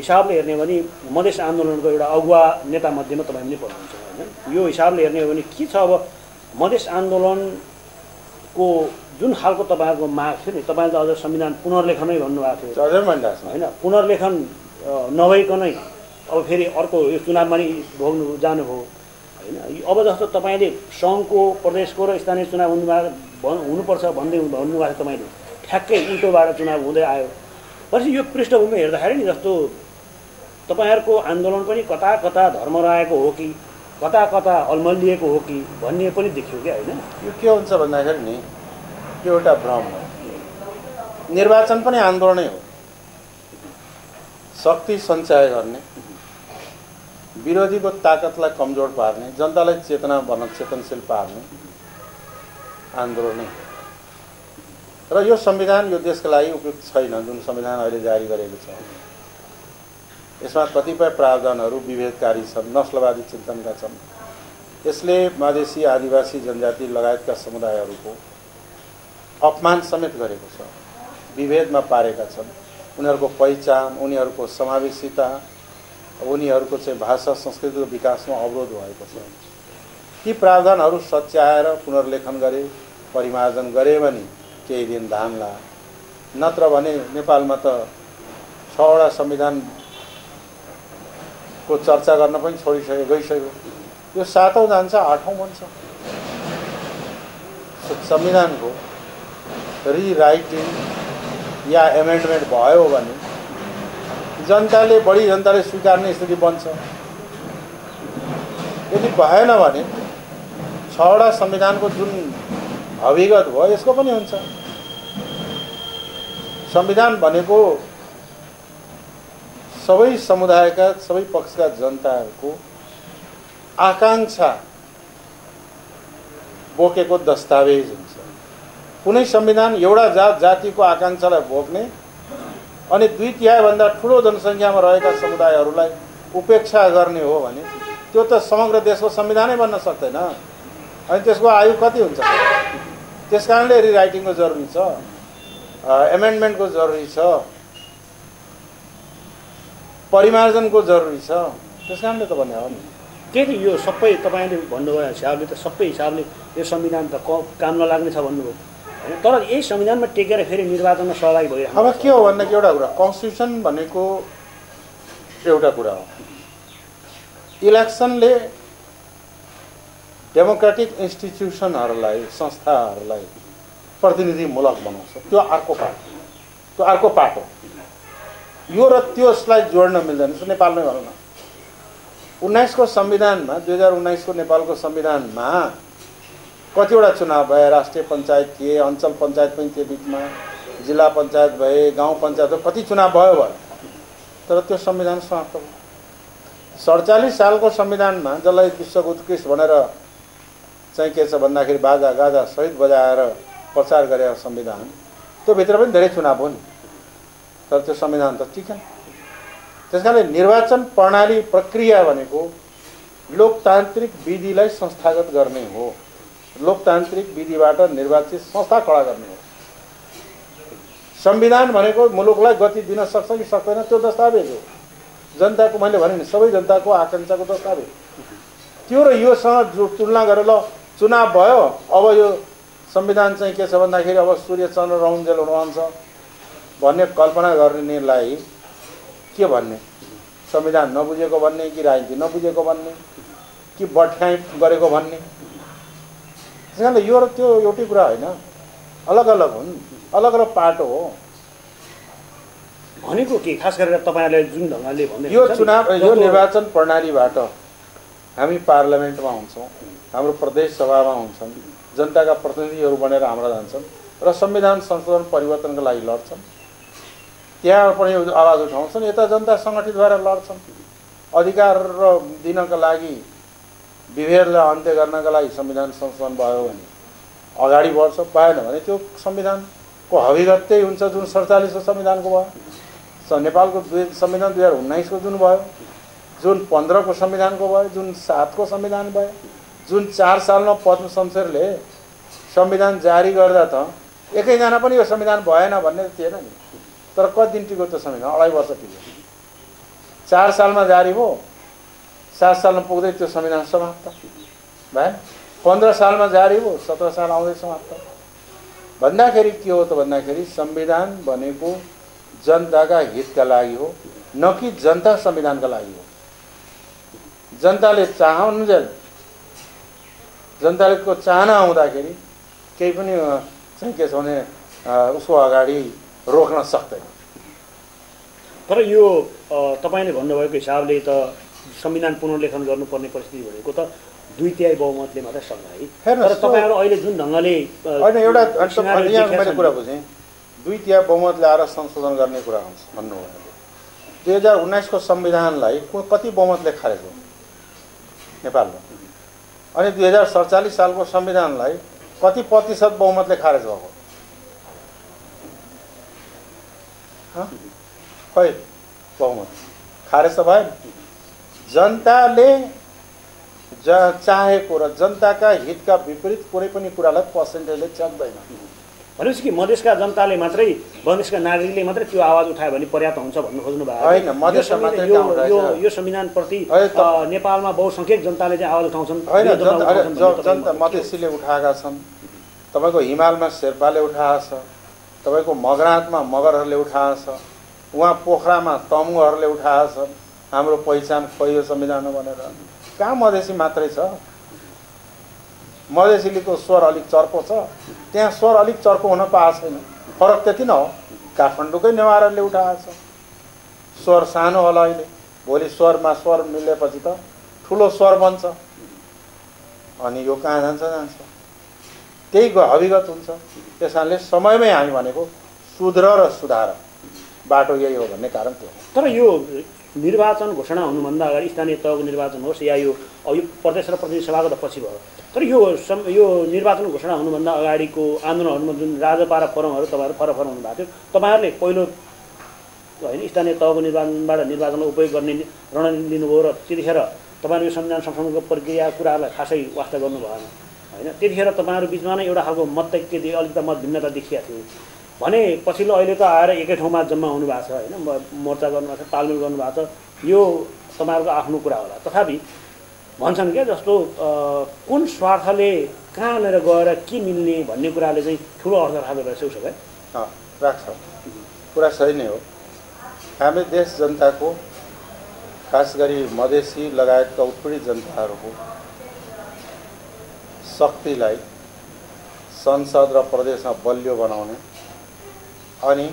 हिसाबले हेर्ने हो भने मधेस आन्दोलनको एउटा अगुवा नेतामध्येमा तपाईँ पनि पर्नुहुन्छ होइन? यो हिसाबले हेर्ने हो भने के छ, अब मधेस आन्दोलनको जुन खालको तपाईँहरूको माग थियो नि, तपाईँले त अझ संविधान पुनर्लेखनै भन्नुभएको थियो होइन? पुनर्लेखन नभइकनै अब फेरि अर्को यो चुनावमा नि भोग्नु जानुभयो होइन? अब जस्तो तपाईँले सङ्घको, प्रदेशको र स्थानीय चुनाव हुनुपर्छ भन्दै भन्नुभएको थियो तपाईँले, ठ्याक्कै उल्टोबाट चुनाव हुँदै आयो। पछि यो पृष्ठभूमि हेर्दाखेरि नि जस्तो तपाईँहरूको आन्दोलन पनि कता कता धर्मराएको हो कि कता कता अल्मलिएको हो कि भन्ने पनि देखियो क्या होइन? यो के हुन्छ भन्दाखेरि नि यो एउटा भ्रम हो। निर्वाचन पनि आन्दोलनै हो, शक्ति सञ्चय गर्ने, विरोधीको ताकतलाई कमजोर पार्ने, जनतालाई चेतना बन्न चेतनशील पार्ने आन्दोलनै। र यो संविधान यो देशका लागि उपयुक्त छैन जुन संविधान अहिले जारी गरेको छ। यसमा कतिपय प्रावधानहरू विभेदकारी छन्, नस्लवादी चिन्तनका छन्। यसले मधेसी, आदिवासी, जनजाति लगायतका समुदायहरूको अपमान समेत गरेको छ, विभेदमा पारेका छन्। उनीहरूको पहिचान, उनीहरूको समावेशिता, उनीहरूको चाहिँ भाषा संस्कृतिको विकासमा अवरोध भएको छ। ती प्रावधानहरू सच्याएर पुनर्लेखन गरे, परिमार्जन गरे भने केही दिन धान्ला, नत्र भने नेपालमा त 6वटा संविधानको चर्चा गर्न पनि गइसक्यो। यो 7औं जान्छ, 8औं बन्छ। संविधानको रिराइटिङ या एमेन्डमेन्ट भयो भने बढी जनताले स्वीकार्ने स्थिति बन्छ। यदि भएन भने 6वटा संविधानको जुन अभिगत भयो यसको पनि हुन्छ। संविधान भनेको सबै समुदायका, सबै पक्षका जनताहरूको आकांक्षा बोकेको दस्तावेज हुन्छ। कुनै संविधान एउटा जातिको आकांक्षालाई बोक्ने अनि 2/3 भन्दा ठुलो जनसङ्ख्यामा रहेका समुदायहरूलाई उपेक्षा गर्ने हो भने त्यो त समग्र देशको संविधानै बन्न सक्दैन। अनि त्यसको आयु कति हुन्छ? त्यसकारणले रिराइटिङको जरुरी छ, एमेन्डमेन्टको जरुरी छ, परिमार्जनको जरुरी छ। त्यसकारणले त भन्ने हो नि। त्यही त यो सबै तपाईँले भन्नुभयो हिसाबले त सबै हिसाबले यो संविधान त काम नलाग्ने छ भन्नुभयो होइन? तर यही संविधानमा टेकेर फेरि निर्वाचनमा सहभागी भइरहेको। अब के हो भन्दाखेरि एउटा कुरा, कन्स्टिट्युसन भनेको एउटा कुरा हो। इलेक्सनले डेमोक्रेटिक इन्स्टिट्युसनहरूलाई, संस्थाहरूलाई प्रतिनिधिमूलक बनाउँछ। त्यो अर्को पाटो। यो र त्यसलाई जोड्न मिल्दैन। नेपालमै भनौँ न, 19 को संविधानमा, 2019 को नेपालको संविधानमा कतिवटा चुनाव भए, राष्ट्रिय पञ्चायत थिए, अञ्चल पञ्चायत पनि थिए, बिचमा जिल्ला पञ्चायत भए, गाउँ पञ्चायत, कति चुनाव भयो। तर त्यो संविधान समाप्त भयो। 47 सालको संविधानमा जसलाई विश्वको उत्कृष्ट भनेर चाहिँ के छ भन्दाखेरि बाजा गाजा सहित बजाएर प्रचार गरेको संविधान, त्यो भित्र पनि धेरै चुनाव हो नि, तर त्यो संविधान त टिकेन। त्यसकारणले निर्वाचन प्रणाली प्रक्रिया भनेको लोकतान्त्रिक विधिलाई संस्थागत गर्ने हो, लोकतान्त्रिक विधिबाट निर्वाचित संस्था खडा गर्ने हो। संविधान भनेको मुलुकलाई गति दिन सक्छ कि सक्दैन त्यो दस्तावेज हो, जनताको, मैले भने नि सबै जनताको आकांक्षाको दस्तावेज। त्यो र योसँग तुलना गरेर ल चुनाव भयो, अब यो संविधान चाहिँ के छ भन्दाखेरि अब सूर्य चन्द्र रहुन्जेल रहन्छ भन्ने कल्पना गर्नेलाई के भन्ने, संविधान नबुझेको भन्ने कि राजनीति नबुझेको भन्ने कि बठ्याइ गरेको भन्ने। त्यस कारणले यो र त्यो एउटै कुरा होइन, अलग अलग हुन्, अलग अलग पाटो हो। भनेको के खास गरेर तपाईँहरूले जुन ढङ्गले भन्दै यो चुनाव यो निर्वाचन प्रणालीबाट हामी पार्लियामेन्टमा हुन्छौँ, हाम्रो प्रदेश सभामा हुन्छन्, जनताका प्रतिनिधिहरू बनेर हाम्रा जान्छन् र संविधान संशोधन परिवर्तनको लागि लड्छन्, त्यहाँ पनि आवाज उठाउँछन्, यता जनता सङ्गठित भएर लड्छन्। अधिकार र दिनका लागि, विभेदलाई अन्त्य गर्नका लागि संविधान संशोधन भयो भने अगाडि बढ्छ, भएन भने त्यो संविधानको हकीकत त्यही हुन्छ जुन 47को संविधानको भयो, नेपालको संविधान 2019को जुन भयो, जुन 15को संविधानको भयो, जुन 7को संविधान भयो, जुन 4 सालमा पद्म शमशेरले संविधान जारी गर्दा त एकैजना पनि यो संविधान भएन भन्ने थिएन नि, तर कति दिन टिक्यो त्यो संविधान? 2.5 वर्ष टिक्यो। 4 सालमा जारी भयो, 7 सालमा पुग्दै त्यो संविधान समाप्त भएन। 15 सालमा जारी भयो, 17 साल आउँदै समाप्त। भन्दाखेरि के हो त भन्दाखेरि संविधान भनेको जनताका हितका लागि हो, न कि जनता संविधानका लागि हो। जनताले चाहनुन्जेल, जनताले को चाहना हुँदाखेरि केही पनि चाहिँ के छ भने उसको अगाडि रोक्न सक्दैन। तर यो तपाईँले भन्नुभएको हिसाबले त संविधान पुनर्लेखन गर्नुपर्ने परिस्थिति भनेको त 2/3 बहुमतले मात्रै सक्छ है। तर तपाईँहरू अहिले जुन ढङ्गले होइन, एउटा यहाँ मैले कुरा बुझेँ, 2/3 बहुमतले आएर संशोधन गर्ने कुरा हुन्छ भन्नु हो। 2019को संविधानलाई कति बहुमतले खारेज हो नेपालमा, अनि 2047 सालको संविधानलाई कति प्रतिशत बहुमतले खारेज भएको? खै बहुमत खारेज त भएन। जनताले चाहेको र जनताका हितका विपरीत कुनै पनि कुरालाई पर्सेन्टेजले च्याक्दैन। भनेपछि कि मधेसका जनताले मात्रै, मधेसका नागरिकले मात्रै त्यो आवाज उठायो भने पर्याप्त हुन्छ भन्नु खोज्नु भएको होइन। मधेसमा मात्रै यो संविधानप्रति नेपालमा बहुसङ्ख्यक जनताले चाहिँ आवाज उठाउँछन्। होइन, जनता मधेसीले उठाएका छन्, तपाईँको हिमालमा शेर्पाले उठाएको छ, तपाईँको मगरातमा मगरहरूले उठाएको छ, उहाँ पोखरामा तमुहरूले उठाएको छ हाम्रो पहिचान खोइयो संविधान भनेर। कहाँ मधेसी मात्रै छ? मधेसीको स्वर अलिक चर्को छ, त्यहाँ स्वर अलिक चर्को हुन पाएको छैन, फरक त्यति न हो। काठमाडौँकै नेवारहरूले उठाएको छ, स्वर सानो होला अहिले, भोलि स्वरमा स्वर मिलेपछि त ठुलो स्वर बन्छ, अनि यो कहाँ जान्छ जान्छ, त्यही हकीकत हुन्छ। त्यस कारणले समयमै हामी भनेको सुध्र र सुधार बाटो यही हो भन्ने कारण त्यो हो। तर यो निर्वाचन घोषणा हुनुभन्दा अगाडि स्थानीय तहको निर्वाचन होस् या यो प्रदेश र प्रतिनिधि सभाको त पछि भयो, तर यो निर्वाचन घोषणा हुनुभन्दा अगाडिको आन्दोलनहरूमा जुन राजपारा फोरमहरू तपाईँहरू फरक हुनुभएको थियो, तपाईँहरूले पहिलो होइन स्थानीय तहको निर्वाचनबाट निर्वाचनलाई उपयोग गर्ने रणनीति लिनुभयो र त्यतिखेर तपाईँहरू यो संविधान संशोधनको प्रक्रिया कुराहरूलाई खासै वास्ता गर्नु भएन होइन। त्यतिखेर तपाईँहरू बिचमा नै एउटा खालको मतैक्य अलिकति मत भिन्नता देखिएको थियो भने पछिल्लो अहिले त आएर एकै ठाउँमा जम्मा हुनुभएको छ होइन, मोर्चा गर्नुभएको छ, तालमेल गर्नुभएको छ, यो तपाईँहरूको आफ्नो कुरा होला। तथापि भन्छन् क्या जस्तो कुन स्वार्थले कहाँनिर गएर के मिल्ने भन्ने कुराले चाहिँ ठुलो अर्थ राख्दो रहेछ उसो भए। राख्छ, कुरा सही नै हो। हामी देश जनताको, खास गरी मधेसी लगायतका उत्पीडित जनताहरूको शक्तिलाई संसद र प्रदेशमा बलियो बनाउने अनि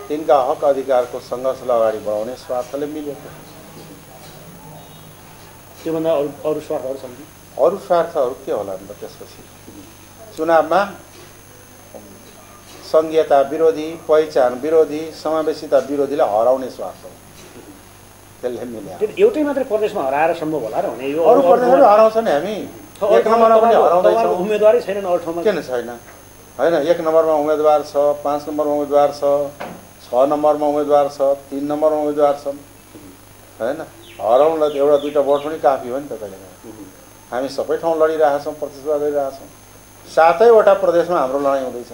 तिनका हक अधिकारको सङ्घर्षलाई अगाडि बढाउने स्वार्थले मिलेको। त्योभन्दा अरू स्वार्थहरू छन्? अरू स्वार्थहरू के होला नि त? त्यसपछि चुनावमा सङ्घीयता विरोधी, पहिचान विरोधी, समावेशिता विरोधीलाई हराउने स्वार्थ हो। त्यसले मिल्यो। एउटै मात्रै प्रदेशमा हराएर सम्भव होला र भने यो अरू प्रदेशहरू हराउँछ नि हामी, एक नम्बरमा पनि हराउँदैछौँ। उम्मेदवारै छैनन् अरू ठाउँमा, किन छैन? होइन, एक नम्बरमा उम्मेदवार छ, 5 नम्बरमा उम्मेदवार छ, 6 नम्बरमा उम्मेदवार छ, 3 नम्बरमा उम्मेदवार छन्। होइन, हराउनलाई त एउटा दुईवटा भोट पनि काफी हो नि त कहिले। हामी सबै ठाउँ लडिरहेका छौँ, प्रतिस्पर्धा गरिरहेका छौँ। 7वटा प्रदेशमा हाम्रो लडाइँ हुँदैछ।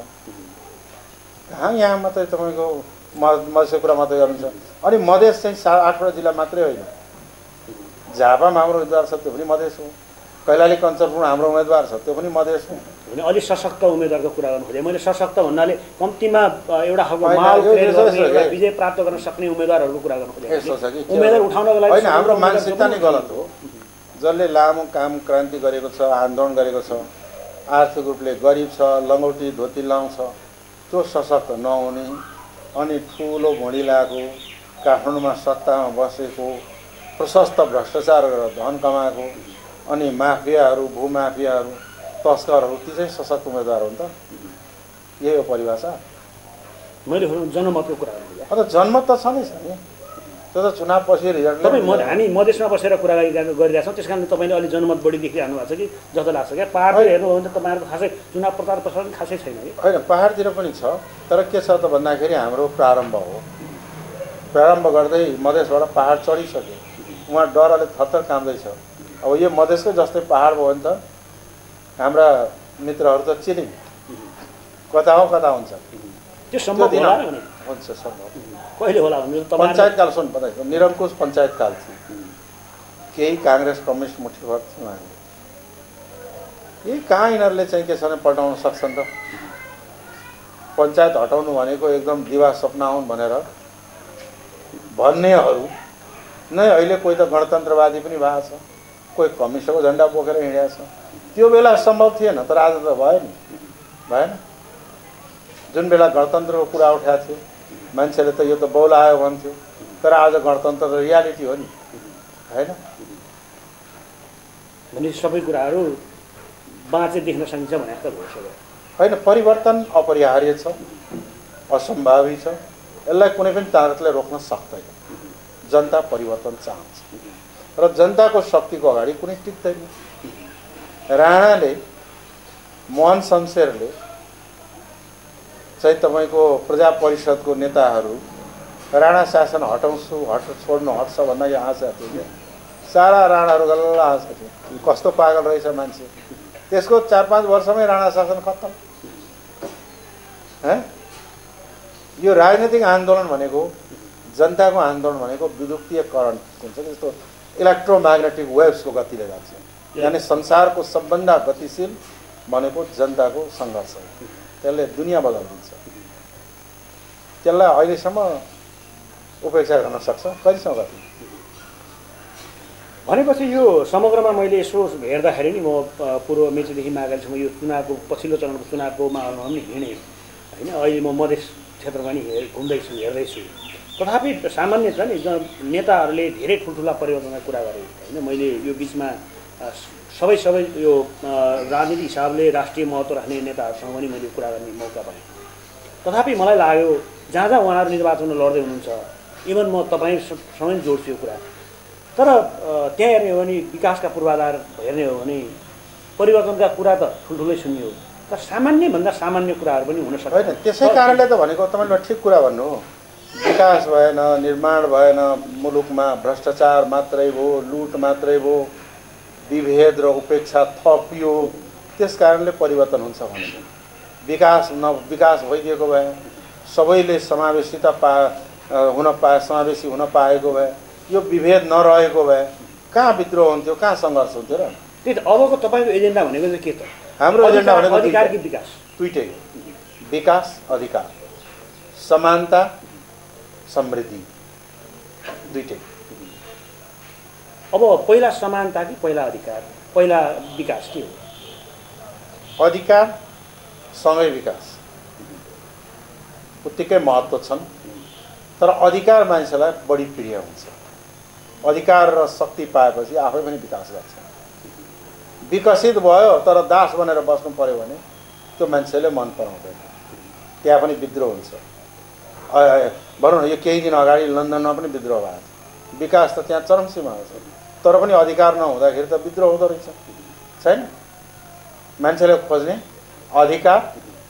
कहाँ यहाँ मात्रै तपाईँको मधेसको कुरा मात्रै गर्नुहुन्छ। अनि मधेस चाहिँ 8वटा जिल्ला मात्रै होइन, झापामा हाम्रो उम्मेदवार छ, त्यो पनि मधेस हो। कैलाली कञ्चनपुरमा हाम्रो उम्मेदवार छ, त्यो पनि मधेस हो। भने अलिक सशक्त उम्मेदवारको कुरा गर्नु खोजेँ मैले। सशक्त भन्नाले कम्तीमा एउटा खालको माल क्रिएट गर्ने, विजय प्राप्त गर्न सक्ने उम्मेदवारहरूको कुरा गर्नु खोजेँ। यस्तो छ कि उम्मेदवार उठाउनको लागि होइन, हाम्रो मानसिकता नै गलत हो। जसले लामो काम क्रान्ति गरेको छ, आन्दोलन गरेको छ, आर्थिक रूपले गरिब छ, लङ्गौटी धोती लाउँछ, त्यो सशक्त नहुने अनि ठुलो भुँडी लगाएको, काठमाडौँमा सत्तामा बसेको, प्रशस्त भ्रष्टाचार गरेर धन कमाएको, अनि माफियाहरू, भूमाफियाहरू, तस्करहरू, ती चाहिँ सशक्त उम्मेदवार हो नि त। यही हो परिभाषा। मैले जनमतको कुरा गर्नु। अन्त जनमत त छँदैछ नि, त्यो त चुनाव पछि रिजल्ट। हामी मधेसमा बसेर कुरा गरिरहेका छौँ, त्यस कारण तपाईँले अलिक जनमत बढी देखिरहनु भएको छ कि जस्तो लाग्छ क्या। पाहाडतिर हेर्नुभयो भने त तपाईँहरूको खासै चुनाव प्रचार प्रसार खासै छैन कि। होइन, पाहाडतिर पनि छ, तर के छ त भन्दाखेरि हाम्रो प्रारम्भ हो। प्रारम्भ गर्दै मधेसबाट पाहाड चढिसक्यो, उहाँ डरले थरथर काम्दैछ। अब यो मधेसकै जस्तै पाहाड भयो भने त हाम्रा मित्रहरू त चिलिङ कता हो कता हुन्छ। त्यो सम्भव होला र हुन्छ, सम्भव। कहिले होला भने पञ्चायतकाल सुन बताइदिनु, निरङ्कुश पञ्चायतकाल थियो, केही काङ्ग्रेस कम्युनिस्ट मुठीभर थियौँ हामी। यही कहाँ यिनीहरूले चाहिँ के छ भने पल्टाउन सक्छन् त। पञ्चायत हटाउनु भनेको एकदम दिवा सपना हुन् भनेर भन्नेहरू नै अहिले कोही त गणतन्त्रवादी पनि भएको छ, कोही कम्युनिस्टको झन्डा बोकेर हिँडेको छ। त्यो बेला सम्भव थिएन, तर आज त भयो नि, भएन? जुन बेला गणतन्त्रको कुरा उठाएको थियो मान्छेले त यो त बौलायो भन्थ्यो, तर आज गणतन्त्र त रियालिटी हो नि, होइन? भने सबै कुराहरू बाँचे देख्न सकिन्छ भने जस्तो भइसक्यो। होइन, परिवर्तन अपरिहार्य छ, असम्भावी छ, यसलाई कुनै पनि ताकतले रोक्न सक्दैन। जनता परिवर्तन चाहन्छ र जनताको शक्तिको अगाडि कुनै टिक्दैन। राणाले, मोहन शमशेरले चाहिँ तपाईँको प्रजा परिषदको नेताहरू राणा शासन हटाउँछु, छोड्नु हट्छ भन्दा यो आशा थियो क्या। सारा राणाहरू गल्ल आशा थियो, कस्तो पागल रहेछ मान्छे। त्यसको 4-5 वर्षमै राणा शासन खत्तम। यो राजनीतिक आन्दोलन भनेको, जनताको आन्दोलन भनेको विद्युतीय करन्ट हुन्छ, जस्तो इलेक्ट्रोम्याग्नेटिक वेभ्सको गतिले जान्छ। यानि संसारको सबभन्दा गतिशील भनेको जनताको सङ्घर्ष हो, त्यसले दुनियाँ बदलिदिन्छ। त्यसलाई अहिलेसम्म उपेक्षा गर्न सक्छ, कहिलेसम्म गति। भनेपछि यो समग्रमा मैले यसो हेर्दाखेरि नि, म पूर्व मेचीदेखि मागालीसम्म यो चुनावको पछिल्लो चरणको चुनावको माहौलमा पनि हिँडेँ होइन। अहिले म मधेस क्षेत्रमा नि घुम्दैछु, हेर्दैछु। तथापि सामान्य छ नि, नेताहरूले धेरै ठुल्ठुला परिवर्तनका कुरा गरे होइन। मैले यो बिचमा सबै यो राजनीतिक हिसाबले राष्ट्रिय महत्त्व राख्ने नेताहरूसँग पनि मैले कुरा गर्ने मौका पाएँ। तथापि मलाई लाग्यो जहाँ जहाँ उहाँहरू निर्वाचनमा लड्दै हुनुहुन्छ, इभन म तपाईँसँग जोड्छु यो कुरा, तर त्यहाँ हेर्ने हो भने विकासका पूर्वाधार हेर्ने हो भने परिवर्तनका कुरा त ठुल्ठुलै सुनियो, तर सामान्यभन्दा सामान्य कुराहरू पनि हुन सक्छ। होइन, त्यसै कारणले त भनेको तपाईँले ठिक कुरा भन्नु हो। विकास भएन, निर्माण भएन, मुलुकमा भ्रष्टाचार मात्रै भयो, लुट मात्रै भयो, विभेद र उपेक्षा थपियो, त्यस कारणले परिवर्तन हुन्छ भनेको। विकास भइदिएको भए, सबैले समावेशी हुन पाएको भए, यो विभेद नरहेको भए कहाँ विद्रोह हुन्थ्यो, कहाँ सङ्घर्ष हुन्थ्यो र? त्यही त अबको तपाईँको एजेन्डा भनेको चाहिँ के त? हाम्रो एजेन्डा भनेको अधिकार कि विकास? दुईटै, विकास अधिकार, समानता समृद्धि, दुईटै। अब पहिला समानता कि पहिला अधिकार, पहिला विकास के हो? अधिकार सँगै विकास उत्तिकै महत्त्व छन्, तर अधिकार मान्छेलाई बढी प्रिय हुन्छ। अधिकार र शक्ति पाएपछि आफै पनि विकास गर्छ। विकसित भयो तर दास बनेर बस्नु पर्यो भने त्यो मान्छेले मन पराउँदैन, त्यहाँ पनि विद्रोह हुन्छ। भनौँ न, यो केही दिन अगाडि लन्डनमा पनि विद्रोह भएको थियो। विकास त त्यहाँ चरम सीमामा छ। तर पनि अधिकार नहुँदाखेरि त विद्रोह हुँदो रहेछ, छैन? मान्छेले खोज्ने अधिकार,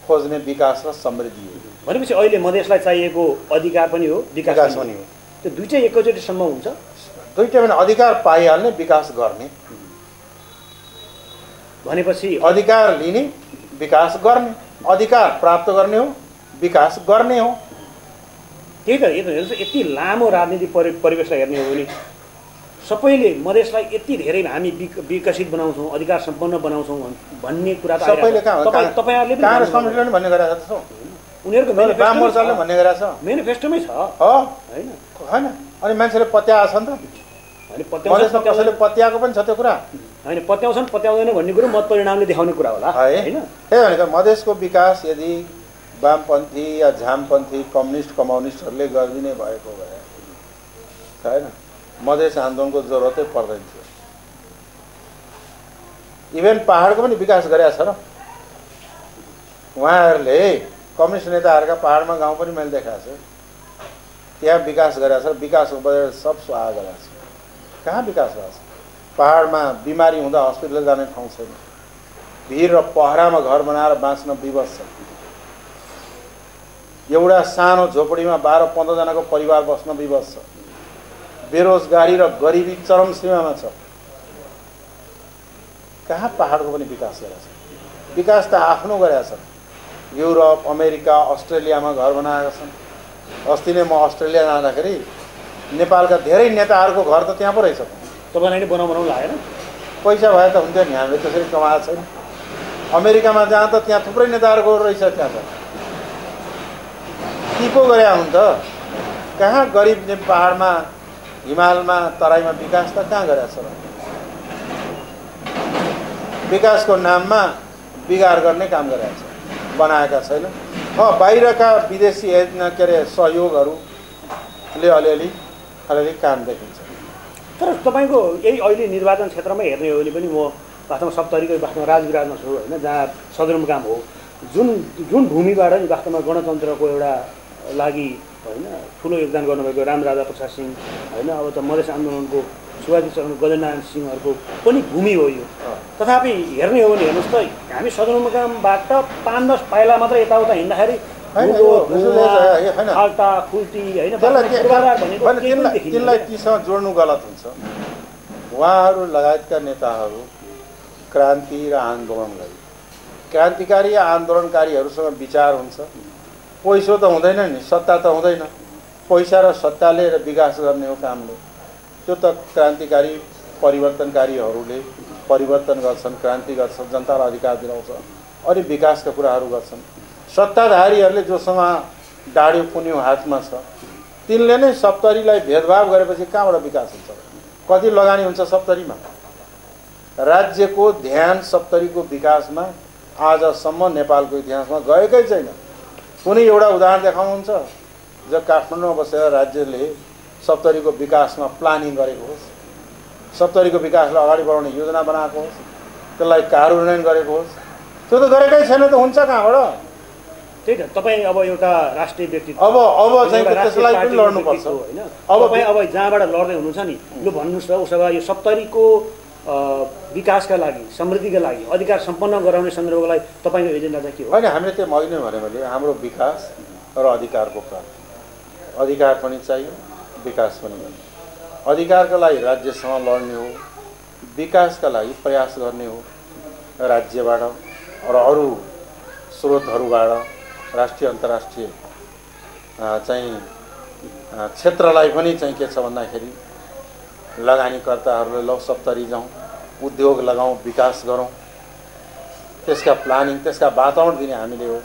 खोज्ने विकास र समृद्धि हो। भनेपछि अहिले मधेसलाई चाहिएको अधिकार पनि हो, विकास पनि हो। त्यो दुईटै एकैचोटि सम्भव हुन्छ? दुईटै भने अधिकार पाइहाल्ने, विकास गर्ने। भनेपछि अधिकार लिने, विकास गर्ने, अधिकार प्राप्त गर्ने हो, विकास गर्ने हो। त्यही त हेर्नुहोस्, यति लामो राजनीतिक परिवेशलाई हेर्ने हो भने सबैले मधेसलाई यति धेरै हामी विकसित बनाउँछौँ, अधिकार सम्पन्न बनाउँछौँ भन्ने कुरा त सबैले तपाईहरुले पनि कांग्रेस कम्युनिस्टले पनि भन्ने गरेको छ। उनीहरुको वाम मोर्चाले भन्ने गरेको छ, मेनिफेस्टोमै छ हैन? हैन? अनि मान्छेले पत्याएको छ नि त। अनि पत्याउँछन्, कसैले पत्याएको पनि छ त्यो कुरा। हैन, पत्याउँछन् पत्याउँदैन भन्ने कुरो मत परिणामले देखाउने कुरा होला, हैन? त्यही भनेको मधेसको विकास यदि वामपन्थी या झामपन्थी कम्युनिस्टहरूले गरिदिने भएको भए हैन, मधेस आन्दोलनको जरुरतै पर्दैन थियो। इभेन पहाडको पनि विकास गरेका छ र उहाँहरूले। कम्युनिस्ट नेताहरूका पहाडमा गाउँ पनि मैले देखाएको छु, त्यहाँ विकास गरेका छ। विकासको बजेट सब सुहा गरेका छ। कहाँ विकास भएको छ? पहाडमा बिमारी हुँदा हस्पिटल जाने ठाउँ छैन, भिर र पहरामा घर बनाएर बाँच्न विवश छ। एउटा सानो झोपडीमा 12-15 जनाको परिवार बस्न विवश छ। बेरोजगारी र गरिबी चरम सीमामा छ। कहाँ पहाडको पनि विकास गरेका छ? विकास त आफ्नो गरेका छन्। युरोप, अमेरिका, अस्ट्रेलियामा घर बनाएका छन्। अस्ति नै म अस्ट्रेलिया जाँदाखेरि नेपालका धेरै नेताहरूको घर त त्यहाँ पो रहेछ। तपाईँलाई नि बनाउनु लागेन? पैसा भए त हुन्थ्यो नि, हामीले त्यसरी कमाएको छैन। अमेरिकामा जहाँ त त्यहाँ थुप्रै नेताहरूको रहेछ, त्यहाँ त के पो गरे हुन् त? कहाँ गरिब पहाडमा, हिमालमा, तराईमा विकास त कहाँ गरेका छ र? विकासको नाममा बिगार गर्ने काम गरेका छ, बनाएका छैन। बाहिरका विदेशी के अरे सहयोगहरूले अलिअलि काम देखिन्छ। तर तपाईँको यही अहिले निर्वाचन क्षेत्रमा हेर्ने हो भने पनि म वास्तवमा सप्तरीको वास्तवमा राजविराजमा छु होइन, जहाँ सदरमुकाम हो, जुन भूमिबाट नि वास्तवमा गणतन्त्रको एउटा लागि होइन ठुलो योगदान गर्नुभएको रामराजा प्रसाद सिंह होइन, अब त मधेस आन्दोलनको शिवाजी चरण गजेन्द्रनारायण सिंहहरूको पनि भूमि हो यो। तथापि हेर्ने हो भने हेर्नुहोस् त, हामी सदरमुकामबाट 5-10 पाइला मात्र यताउता हिँड्दाखेरि खाल्टा खुल्टी होइन तिनलाई तीसँग जोड्नु गलत हुन्छ। उहाँहरू लगायतका नेताहरू क्रान्ति र आन्दोलन गरे। क्रान्तिकारी या आन्दोलनकारीहरूसँग विचार हुन्छ, पैसो त हुँदैन नि, सत्ता त हुँदैन। पैसा र सत्ताले र विकास गर्ने हो कामले। त्यो त क्रान्तिकारी परिवर्तनकारीहरूले परिवर्तन गर्छन्, क्रान्ति गर्छन्, जनतालाई अधिकार दिलाउँछ, अनि विकासका कुराहरू गर्छन्। सत्ताधारीहरूले जोसँग डाड्यो पुन्यो हातमा छ, तिनले नै सप्तरीलाई भेदभाव गरेपछि कहाँबाट विकास हुन्छ? कति लगानी हुन्छ सप्तरीमा? राज्यको ध्यान सप्तरीको विकासमा आजसम्म नेपालको इतिहासमा गएकै छैन। कुनै एउटा उदाहरण देखाउनुहुन्छ जब काठमाडौँमा बसेर राज्यले सप्तरीको विकासमा प्लानिङ गरेको होस्, सप्तरीको विकासलाई अगाडि बढाउने योजना बनाएको होस्, त्यसलाई कार्यान्वयन गरेको होस्? त्यो त गरेकै छैन त हुन्छ कहाँबाट? त्यही त तपाईँ अब एउटा राष्ट्रिय व्यक्तित्व अब चाहिँ त्यसलाई पनि लड्नुपर्छ होइन। अब तपाईँ अब जहाँबाट लड्दै हुनुहुन्छ नि, लु भन्नुहोस् त, उसो भए यो सप्तरीको विकासका लागि, समृद्धिका लागि, अधिकार सम्पन्न गराउने सन्दर्भको लागि तपाईँको एजेन्डा चाहिँ के हो? होइन, हामीले त्यो अघि नै भने मैले हाम्रो विकास र अधिकारको प्राप्ति, अधिकार पनि चाहियो, विकास पनि गर्ने। अधिकारका लागि राज्यसँग लड्ने हो, विकासका लागि प्रयास गर्ने हो राज्यबाट र अरू स्रोतहरूबाट, राष्ट्रिय अन्तर्राष्ट्रिय चाहिँ क्षेत्रलाई पनि चाहिँ के छ भन्दाखेरि लगानीकर्ताहरूले लौ सप्तरी जाउँ, उद्योग लगाउँ, विकास गरौँ, त्यसका प्लानिङ, त्यसका वातावरण दिने हामीले हो,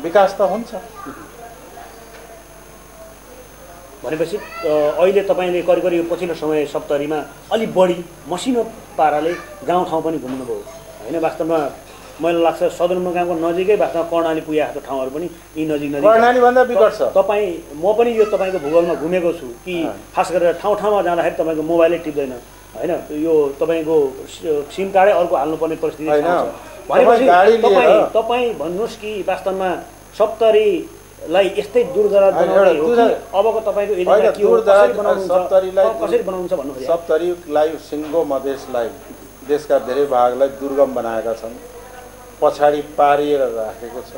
विकास त हुन्छ। भनेपछि अहिले तपाईँले करिब पछिल्लो समय सप्तरीमा अलिक बढी मसिनो पाराले गाउँठाउँ पनि घुम्नुभयो होइन? वास्तवमा मलाई लाग्छ सदरमुकामको नजिकै वास्तवमा कर्णाली पुगेको ठाउँहरू पनि यी नजिक कर्णाली भन्दा विकट छ। तपाईँ म पनि यो तपाईँको भूगोलमा घुमेको छु कि खास गरेर ठाउँमा जाँदाखेरि तपाईँको मोबाइलै टिप्दैन होइन, यो तपाईँको सिम कार्डै अर्को हाल्नुपर्ने परिस्थिति छ। भनेपछि तपाईँ भन्नुहोस् कि वास्तवमा सप्तरी लाई यस्तै दूरदराज बनाउने हो कि अबको तपाईँको एजेन्डा के हो, कसरी बनाउनुहुन्छ भन्नु खोजेको? सप्तरीलाई सिङ्गो मधेसलाई देशका धेरै भागलाई दुर्गम बनाएका छन्, पछाडि पारिएर राखेको छ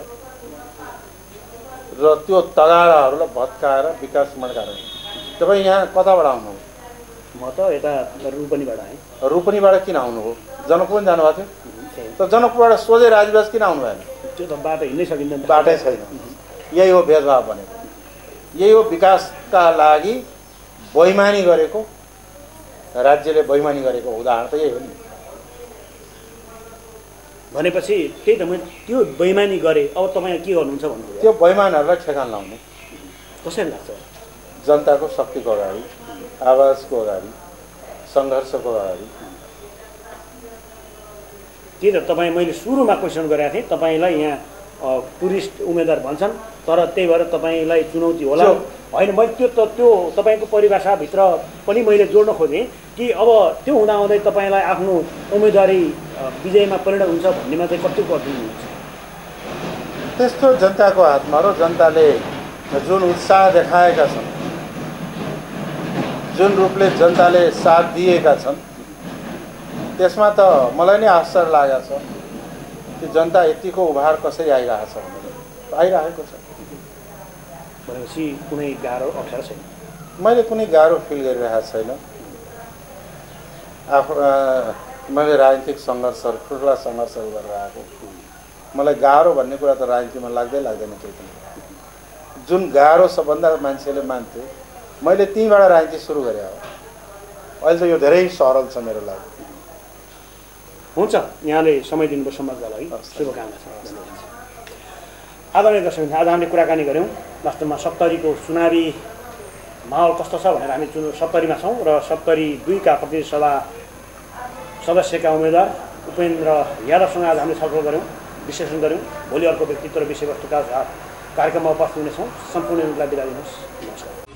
र त्यो तगाराहरूलाई भत्काएर विकासमा कारण। तपाईँ यहाँ कताबाट आउनुभयो? म त यता रूपनीबाट आएँ। रूपनीबाट किन आउनुभयो? जनकपुर पनि जानुभएको थियो त, जनकपुरबाट सोझै राजबास किन आउनु भएन? त्यो त बाटो हिँड्नै सकिँदैन, बाटै छैन। यही हो भेदभाव भनेको, यही हो विकासका लागि बैमानी गरेको, राज्यले बैमानी गरेको उदाहरण त यही हो नि। भनेपछि त्यही त मैले त्यो बैमानी गरेँ, अब तपाईँ के गर्नुहुन्छ भन्नु? त्यो बैमानहरूलाई ठेगान लाउने। कसरी लाग्छ? जनताको शक्तिको अगाडि, आवाजको अगाडि, सङ्घर्षको अगाडि। त्यही त तपाईँ, मैले सुरुमा क्वेसन गरेको थिएँ तपाईँलाई, यहाँ टुरिस्ट उम्मेदवार भन्छन् तर त्यही भएर तपाईँलाई चुनौती होला होइन। मैले त्यो तपाईँको परिभाषाभित्र पनि मैले जोड्न खोजेँ कि अब त्यो हुँदाहुँदै तपाईँलाई आफ्नो उम्मेदवारी विजयमा परिणत हुन्छ भन्नेमा चाहिँ कतिको अध्ययन हुन्छ? त्यस्तो जनताको हातमा र जनताले जुन उत्साह देखाएका छन्, जुन रूपले जनताले साथ दिएका छन्, त्यसमा त मलाई नै आश्चर्य लागेको छ कि जनता यतिको उभार कसरी आइरहेको छ भनेर। आइरहेको छ भनेपछि कुनै गाह्रो अप्ठ्यारो छैन? मैले कुनै गाह्रो फिल गरिरहेको छैन। मैले राजनीतिक सङ्घर्षहरू, ठुला सङ्घर्षहरू गरेर आएको, मलाई गाह्रो भन्ने कुरा त राजनीतिमा लाग्दैन केही पनि। जुन गाह्रो सबभन्दा मान्छेले मान्थे, मैले त्यहीँबाट राजनीति सुरु गरेँ हो। अहिले त यो धेरै सरल छ मेरो लागि। हुन्छ, यहाँले समय दिनुभयो समाजका लागि, शुभकामना छ। आदरणीय दर्शक, आज हामीले कुराकानी गऱ्यौँ वास्तवमा सप्तरीको चुनावी माहौल कस्तो छ भनेर। हामी 70मा छौँ र 72 का प्रतिनिधि सभा सदस्यका उम्मेदवार उपेन्द्र यादवसँग आज हामीले छलफल गऱ्यौँ, विश्लेषण गऱ्यौँ। भोलि अर्को व्यक्तित्व र विषयवस्तुका साथ कार्यक्रममा उपस्थित हुनेछौँ। सम्पूर्ण बिदा दिनुहोस्। नमस्कार।